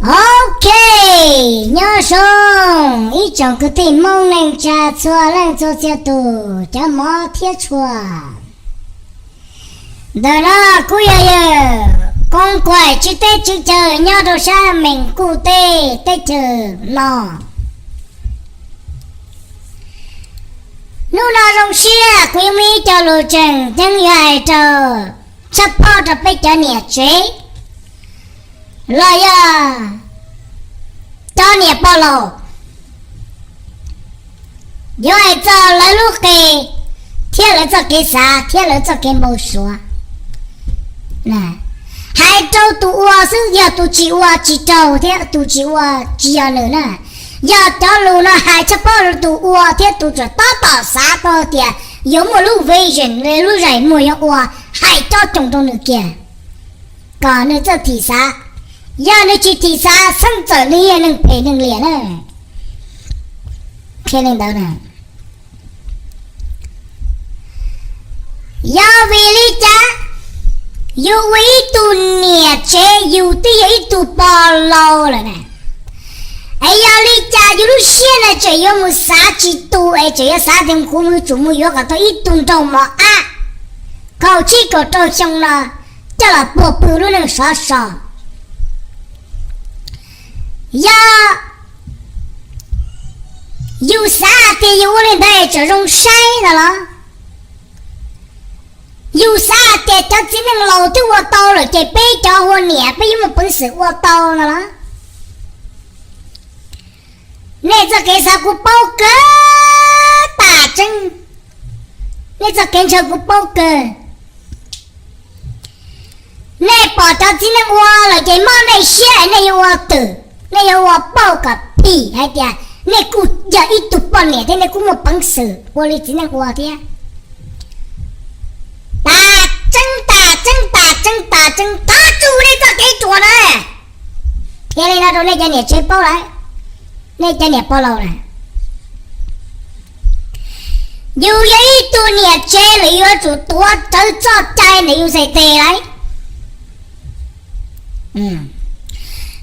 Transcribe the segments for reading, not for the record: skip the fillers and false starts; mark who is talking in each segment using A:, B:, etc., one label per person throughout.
A: OK， nhớ xong ý chồng cứ tìm mong nàng trà chua lên cho chia tù cho mó thiết chua đời đó cú ya con quậy chứ tê chứ chờ nhớ đâu xa mình cụ tê tê chờ nó lúc nào rong xia quý mi cho lù trần chân dài chờ chấp bao cho bây giờ nhẹ chế rồi cho nhẹ bao lâu rồi cho lấy lúc kì thiết lấy cho cái xa thiết lấy cho cái màu xóa nè hai trâu tụ ua sư giờ tụ chỉ ua chỉ trâu thế tụ chỉ ua chỉ giờ nữa nè giờ cho lù nó hai chấp bao tụ ua thế tụ cho to xá to tiền giống một lúc vision lấy lúc rải mùi ua hai cho trồng nữa kìa còn nữa cho thì xa giờ nó chỉ thì xa sân trở đi nâng phê nâng liền nè phê nâng đâu nè giờ vì lý cha yêu ý tu nhẹ chế yêu tí ý tu bò lâu rồi nè ấy giờ lý cha yêu lúc xưa là chỉ yêu một xã chỉ tu ấy chỉ yêu xã thêm khu mưu chủ mưu yêu cả tôi ít tuần trâu mà cậu chỉ có trâu xong là cho là bộ bự luôn nè sợ sợ giờ yêu xã thì yêu lên đây chỉ rong say rồi đó yêu xã thì cho chỉ năng lâu thì qua tàu rồi chỉ bé cho hoa nhẹ bé mà bận sự qua tàu nữa đó nên cho cái sao cũng bao cơ tả chân nên cho cái sao cũng bao cơ nên bỏ cho chỉ năng hoa rồi chỉ món này xe này hoa tử này hoa bao cả pì hay tiệt này cũng giờ ít tụ bao nhẹ thế này cũng một bận sự hoa này chỉ năng hoa thế tả chân ta chú này cho cái chùa này thế này là đồ này cho nhẹ chơi bao lại này cho nhẹ bao lâu này yêu giấy tu nhẹ chơi là yêu chủ tua tới cho trai này yêu dạy tề đấy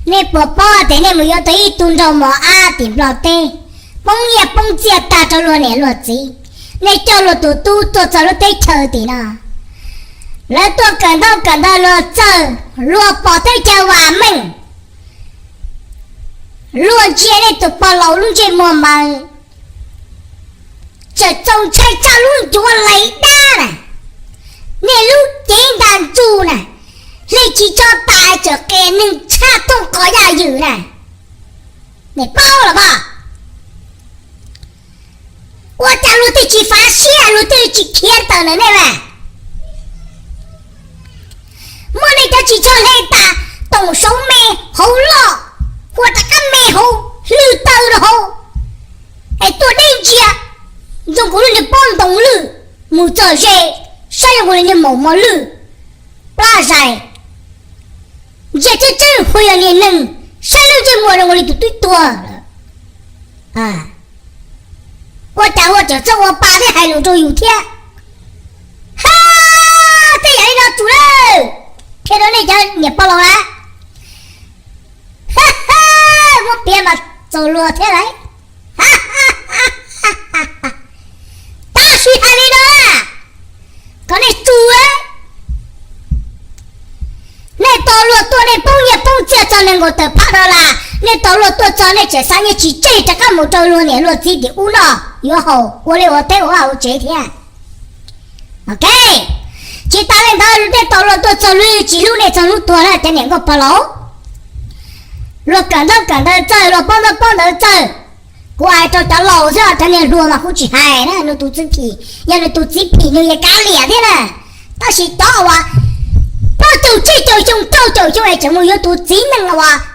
A: này bỏ bỏ thế này mới yêu tới tu đâu mà tìm lo tê bông nhẹ bông chia ta cho luôn này luật gì này cho luật tu cho luật tê chờ tí nào lấy tôi cần đâu lo chờ lo bỏ tới chờ hòa mình luôn chia này tụi bao lâu luôn chơi mùa mà chờ trông chơi cha luôn chúa lấy đa nè nè lúc chiến đàn chu nè lấy chỉ cho tài chờ kè nâng cha không có nhà dữ nè nè bao là bao我家路对起发现路对起天等的那呗莫那叫起叫来打动手没好了或者干没好绿豆的好哎多人家用过人的帮动绿木做谁谁过人的毛毛绿拉晒这真会让你能谁有这么人我就对多了啊我打我这我爸的海路中有天哈这样一个主任看到那家你包了啦哈哈我别把走路天来哈哈哈哈哈大水海里的搞那主那道路多那崩也崩这就能够得怕到啦那道路多找那这三年去这个木道路呢路自己无了以后我来我带我好这天 OK chỉ ta lên đó để tàu lo tôi cho lui chỉ lúc này cho lúc tôi là cái này có bao lâu lo cần đó chơi lo bao đó chơi cô ai cho ta lâu chứ cái này luôn mà không chỉ hay nữa nó tụt chỉ giờ nó tụt chỉ nó也干裂的呢但是到啊包走这就哎怎么有tụt chỉ能啊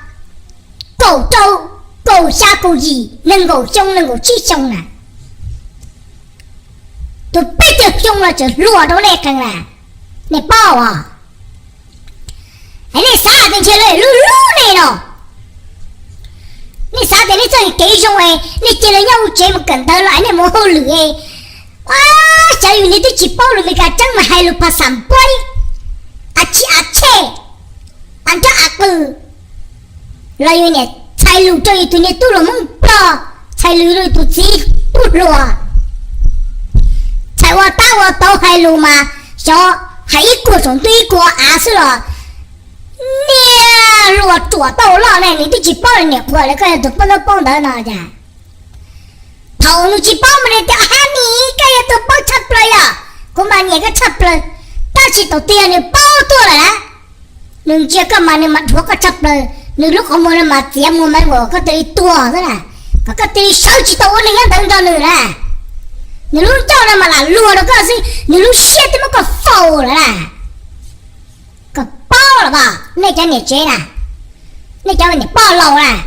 A: 狗下狗gì能够凶能够去凶啊都被这凶了就落到那个了你包啊哎你啥的起来噜噜呢咯你啥的你真给凶哎你进来要这么跟到了你没好了哎假如你都去包了那个真嘛还路怕三杯啊切俺这阿哥来有呢，才路这一对呢都了梦不，才路了都自己不了，才我打我倒海路嘛，小还一个中对一个啊是了，你若做到了呢，你得去帮人家过来，个都不能帮到那家。头你去帮我的，哈你个也都帮差不了呀，恐怕你个差不了，但是都对你包多了啦。你这个嘛你嘛做个差不了，你如果我们嘛节目嘛我个得多是啦，个得少几多我那样等着你啦。你弄到了嘛啦，落了个是你弄写的么个否了啦，个包了吧？那叫你接啦，那叫你包老啦。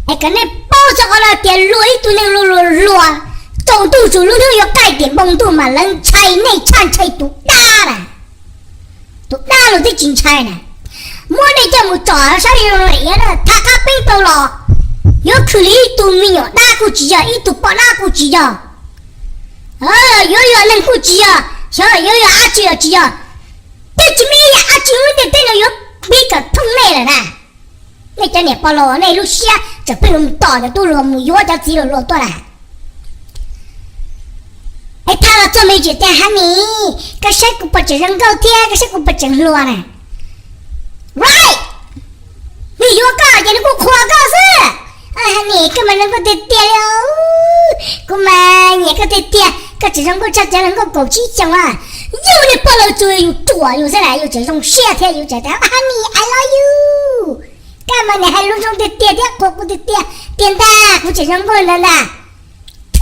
A: 哎，跟你包着个了，点落一度那落，走度走路都要改点蹦度嘛，人菜内菜菜都大了，都大了的精彩呢。我那叫我早上有人了，他家背到了。有可能都没有哪个鸡呀，一都把哪个鸡呀？有能个鸡呀，小有阿鸡呀鸡呀，这怎么样？阿鸡我得等了有比个通来了呢。那叫你把老那路下，这被人打的都落木，有的只有落多了。哎，他了这么久，但还你，个谁个不知人高天，个谁个不知落呢 ？Right， 你有干的，你给我夸告是。啊，你根本能够得跌了，哥们，你个得跌，个这种个这能够枸杞酱啊，有的不能做，有多，有啥来，有这种夏天有这的，啊你 I love you， 干嘛你还弄种的跌跌，我的跌，点的，我这种个人的，呸，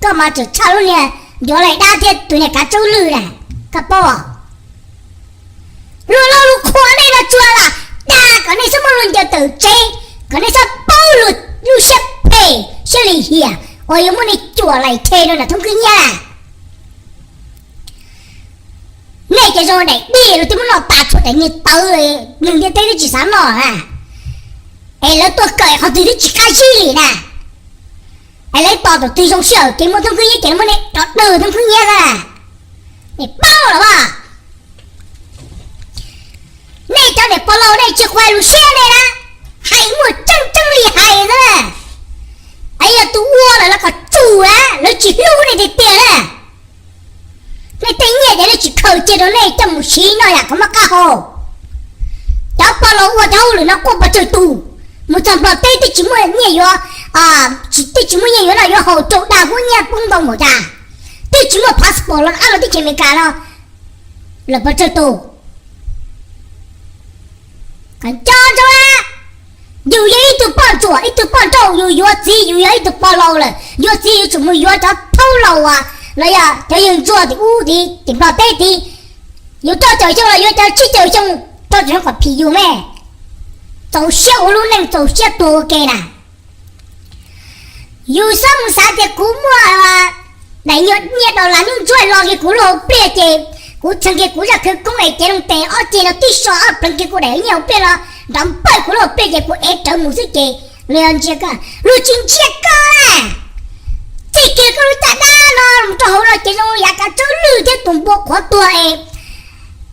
A: 干嘛就差了呢？原来大天对你干走路了，干包啊，路宽那个做了，大个你什么人就都追。可能是包了路些配小里去啊，我有没你做来推了通个呀？那个时候呢，你都怎么老打出来？你到了，人家对你做啥嘛啊？哎，那多改好对你去开心里呢？哎，来到的对上小，给我通个也给我呢，到通个呀啊！你包了吧？那叫你包了那去坏路线来了。还我真厉害的，哎呀，都我了那个猪啊，那去路那的点了，那等夜的那去口接着那怎么行了呀？干嘛干好？要把了我的后头那过不就多，我怎么对得起我也有啊？对起我也有了有好多大姑娘蹦到我家，对起我 passport 了，俺们的前面干了，那不就多？看家着啊！有人一头帮助，一头帮助，有药子，有人一头帮老了，药子有什么药叫偷老啊？那呀，叫人做的屋的，顶到地的，有到脚上了，有到去脚上，到这个皮有没？走小路能走些多给啦。有什么啥的古木啊？那要捏到那你做老的古老别的，古曾经古人去讲的这种地，而且了地上啊，本给古来要变了。让拜过了，别个不爱找木子给两这个，如今这个啊，这个个大大了，到后来这种也个走路的动作可多哎，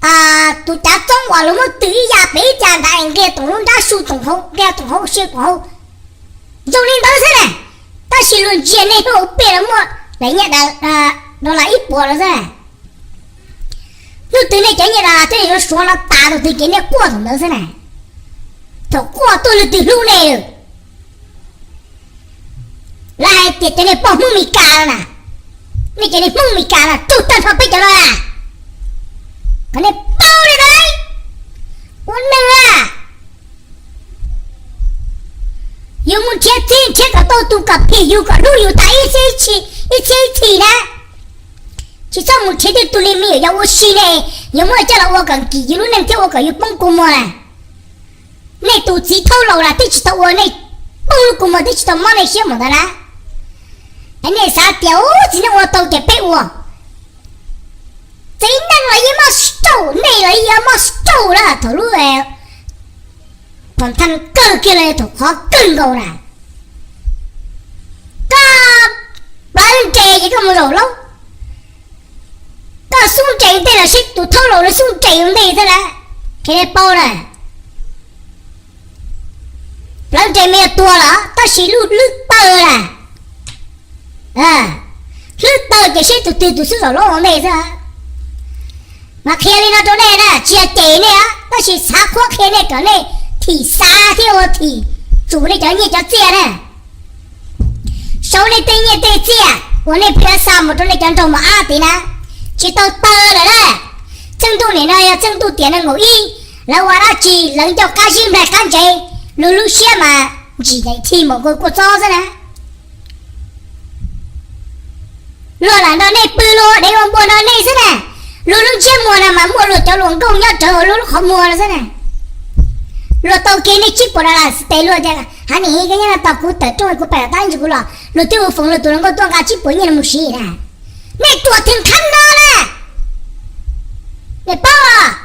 A: 啊，都家中话了么对呀，北家那应该动大树动好，两动好学动好，有领导噻嘞，但是论见那后别了么，人家那来一波了噻，就对那人家啦，这就说了大的对给那过程的噻嘞。都过多了的路呢，来点点的帮梦米干了，你给你梦米干了，都当场背着了啦，给你包了来，我能啊，有没天个都都个皮有个路有大一起呢，其实我天的都里没有要我洗呢，有没叫了我跟几路能叫我个有帮过么呢？那都自偷漏了，得知道我那不过么得知道妈那些么的啦？哎，那啥屌，今天我都给背我，这能了也没收，那了也没收了，头路哎，光他更给了头好更高了，个本这一个么肉喽，个送这对了，谁都透露了送这样的子了，给他包了。人这没多了，但是路到了，路到这些都是说老的子。mà khi đi nó chỗ này nè chia tế này á nó chỉ xá khó khi này cái này thì xa theo thì chủ này cho như cho chia nè sau này tự nhiên tự chia của này phía sau một chỗ này cho trong mà á tí nè chỉ tao tơ rồi đấy chân tu này này chân tu tiền nó ngồi y là qua đó chỉ lần cho cá chim lại cắn chạy lú lú xe mà chỉ để thi một cái cuộc cho thế nè lo là nó này bự lo để ông buồn nó này thế nè lúc chưa mua là mà mua rồi cho luôn công nhớ chờ lúc không mua là thế này rồi tàu kia này chip vào là tệ luôn chứ hắn này cái này tàu cũ tệ trôi của bè tan chứ là rồi tiêu phồng rồi tụi nó có tuang cả chip vào như là một xí nè này tụi thằng khăn đó nè này bao à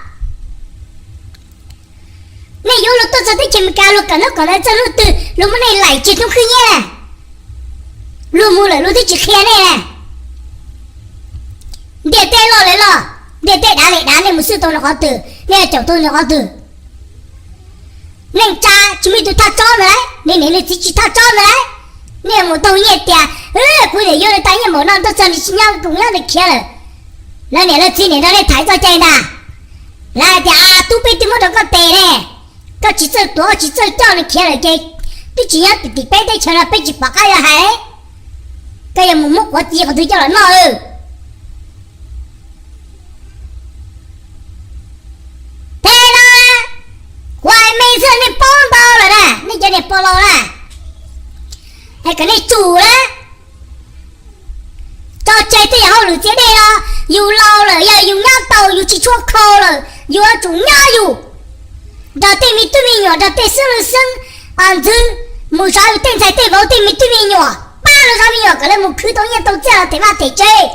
A: này vô lúc tôi sẽ thấy chim cá lúc cả nó còn lại cho lúc từ lúc mà này lại chết trong khi nhé lúc mua lại lúc thấy chỉ khe này nè để tê lo lấy lo để tê đá này một sự tôi là khó tử nên chồng tôi là khó tử nên cha chúng mình tụi ta cho rồi đấy nên chỉ ta cho rồi đấy nên một tàu nhẹ tiền cuối để vô để tay như một năm tôi cho đi nhau cùng nhau để kia rồi là này là chi này nó để thái cho chơi nè là thì tu biết thì mất được có tệ này có chỉ cho này kia rồi chơi tôi chỉ nhớ thì bé đây chờ là bé chỉ bảo cái là hay cái gì một mốc của chị của tôi cho là nó cho này polo nè hay cái này chủ đấy cho chơi thì họ lử chế đây đó dù lâu rồi giờ dù nhau tàu dù chỉ chua khô rồi dù chủ nhau dù đó thì mình tụi mình nhỏ đó thì sưng ăn thứ một sao tên sai tên vào thì mình tụi mình nhỏ ba là sao mình nhỏ cái này một thứ tao nhận tao chơi thì mà thể chơi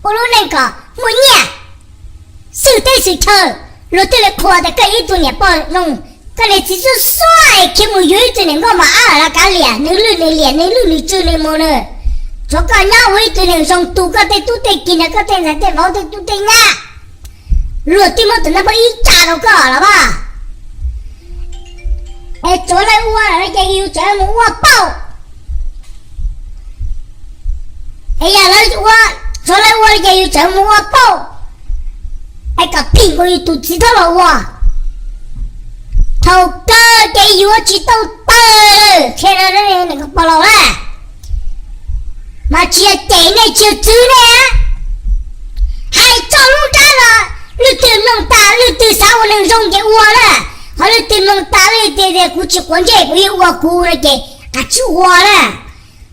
A: ô lúc này cả một nhẹ sự tây sự thờ rồi tôi lại khoa để cái ít tụi nhẹ bỏ nông cái này chỉ là xoay khi mà dưới tụi này có mà là cái liền nếu lư chưa nên mua nữa cho cả nhau với tụi này xong tu cái tay kia này cái tay này tay vào tay tu tay nha rồi thì mà tụi nó phải ít trả đâu cả là ba ai chỗ này uống là cái yêu chơi mà uống bao ai giờ lấy uống chỗ này uống là cái yêu chơi mà uống bao ai cả pin của tụi chỉ thao là uống thầu cơ cái yếu chỉ tao tơ thế là đây này có bao lâu à mà chia tiền này chia thứ này hay cho luôn trả là lưu tiền nông ta lưu tiền sao mà nông dùng cái uo là họ lưu tiền nông ta lưu tiền để cụ chỉ quan trọng cái uo cụ này cái cả chú uo là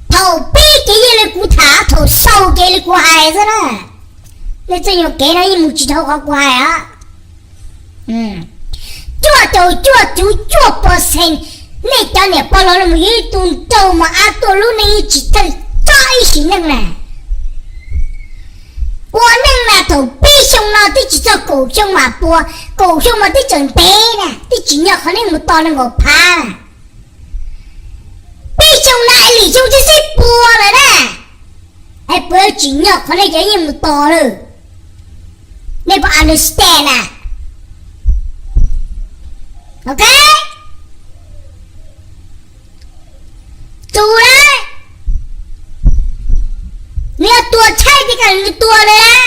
A: thầu bi cái gì là cụ thả thầu sâu cái là cụ hại rồi nè nên cho những cái này một chỉ thầu khó quay á chua bò sen này cho này bao lâu mà ít tuần trâu mà tôi lúc này chỉ cần trai xí năng nè bò năng là thầu bê xong nó thì chỉ cho cổ xong mà bò cổ xong mà thì chẳng té nè thì chỉ nhờ khả năng một to là ngồi phá nè bê xong lại lì xong thì sẽ bò rồi nè ai bò chỉ nhờ khả năng cái gì một to rồi nên bà understand nè ok chủ đấy nếu tua chạy thì cần tua đấy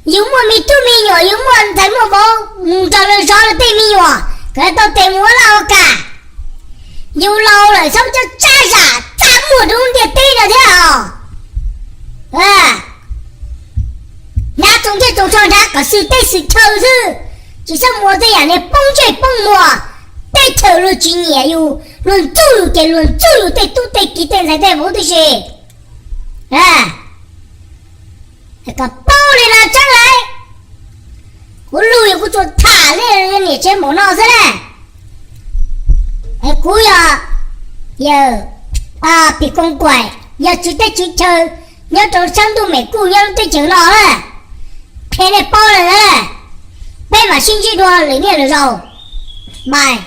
A: nếu mà mình tụi mình nhỏ nếu mà thấy một bố cho nó gió là tên mình nhỏ cái tao tên muốn lâu cả nhiều lâu rồi xong cho trai giả chạm một đúng tiền tên là thế hả nhà chúng ta chúng cho đã có sự tê sự thâu chứ chỉ sao mua thế này bông chơi bông mùa tê thâu rồi chỉ nhẹ yêu luôn chú tê tu tê kí tê giải tê vô tê gì cái bao này là chắc lại cô lùi cô cho thả lên để chơi món nào thế này cô giờ bị con quậy giờ chú tê chú chơi nhớ trò sang tu mẹ cô nhớ tê chữ nó đấy thế này bao này đấy bây mà xin chỉ đua lấy tiền được rồi bài